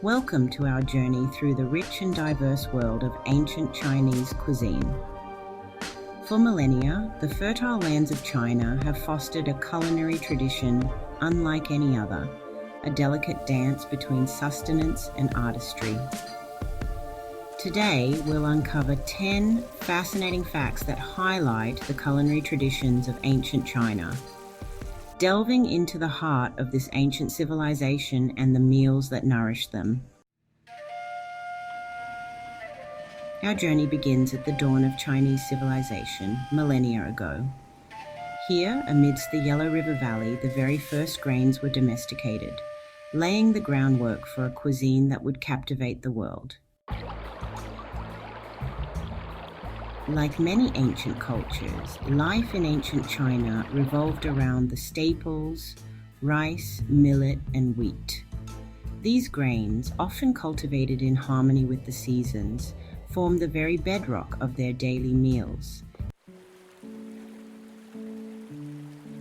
Welcome to our journey through the rich and diverse world of ancient Chinese cuisine. For millennia, the fertile lands of China have fostered a culinary tradition unlike any other, a delicate dance between sustenance and artistry. Today, we'll uncover 10 fascinating facts that highlight the culinary traditions of ancient China, delving into the heart of this ancient civilization and the meals that nourish them. Our journey begins at the dawn of Chinese civilization, millennia ago. Here, amidst the Yellow River Valley, the very first grains were domesticated, laying the groundwork for a cuisine that would captivate the world. Like many ancient cultures, life in ancient China revolved around the staples, rice, millet, and wheat. These grains, often cultivated in harmony with the seasons, formed the very bedrock of their daily meals.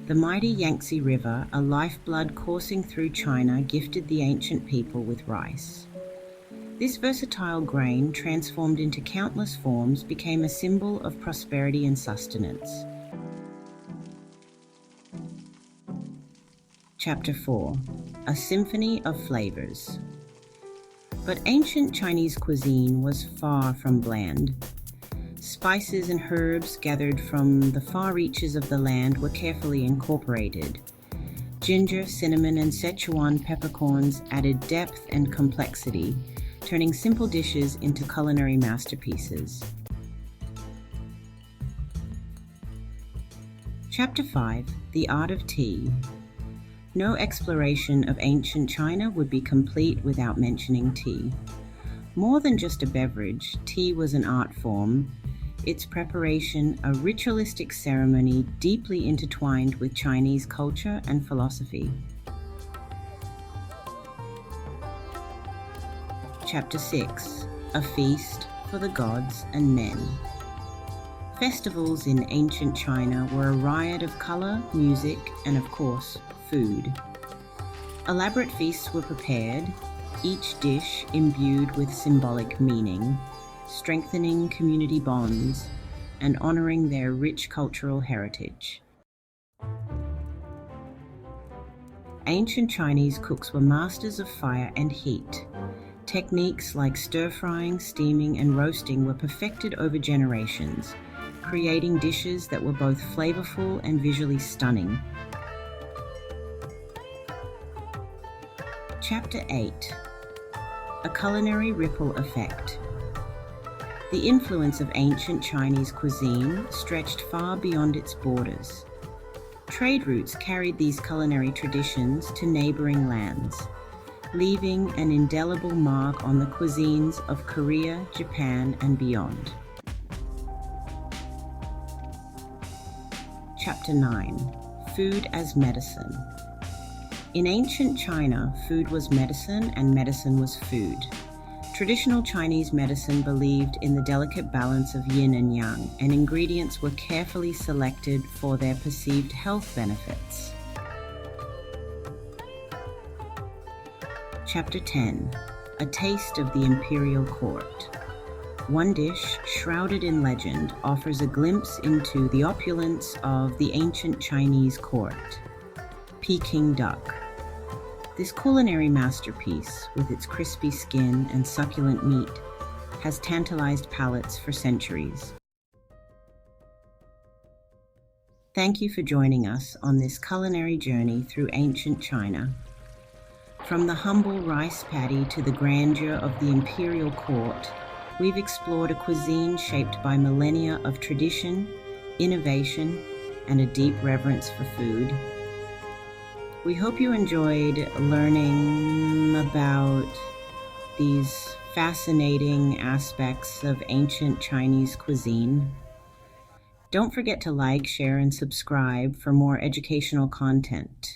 The mighty Yangtze River, a lifeblood coursing through China, gifted the ancient people with rice. This versatile grain, transformed into countless forms, became a symbol of prosperity and sustenance. Chapter 4: A Symphony of Flavors. But ancient Chinese cuisine was far from bland. Spices and herbs gathered from the far reaches of the land were carefully incorporated. Ginger, cinnamon, and Szechuan peppercorns added depth and complexity, turning simple dishes into culinary masterpieces. Chapter 5: The Art of Tea. No exploration of ancient China would be complete without mentioning tea. More than just a beverage, tea was an art form, its preparation a ritualistic ceremony deeply intertwined with Chinese culture and philosophy. Chapter 6: A Feast for the Gods and Men. Festivals in ancient China were a riot of color, music, and of course, food. Elaborate feasts were prepared, each dish imbued with symbolic meaning, strengthening community bonds and honoring their rich cultural heritage. Ancient Chinese cooks were masters of fire and heat. Techniques like stir-frying, steaming, and roasting were perfected over generations, creating dishes that were both flavorful and visually stunning. Chapter 8: A Culinary Ripple Effect. The influence of ancient Chinese cuisine stretched far beyond its borders. Trade routes carried these culinary traditions to neighboring lands, leaving an indelible mark on the cuisines of Korea, Japan, and beyond. Chapter 9: Food as Medicine. In ancient China, food was medicine and medicine was food. Traditional Chinese medicine believed in the delicate balance of yin and yang, and ingredients were carefully selected for their perceived health benefits. Chapter 10: A Taste of the Imperial Court. One dish, shrouded in legend, offers a glimpse into the opulence of the ancient Chinese court: Peking duck. This culinary masterpiece, with its crispy skin and succulent meat, has tantalized palates for centuries. Thank you for joining us on this culinary journey through ancient China. From the humble rice paddy to the grandeur of the imperial court, we've explored a cuisine shaped by millennia of tradition, innovation, and a deep reverence for food. We hope you enjoyed learning about these fascinating aspects of ancient Chinese cuisine. Don't forget to like, share, and subscribe for more educational content.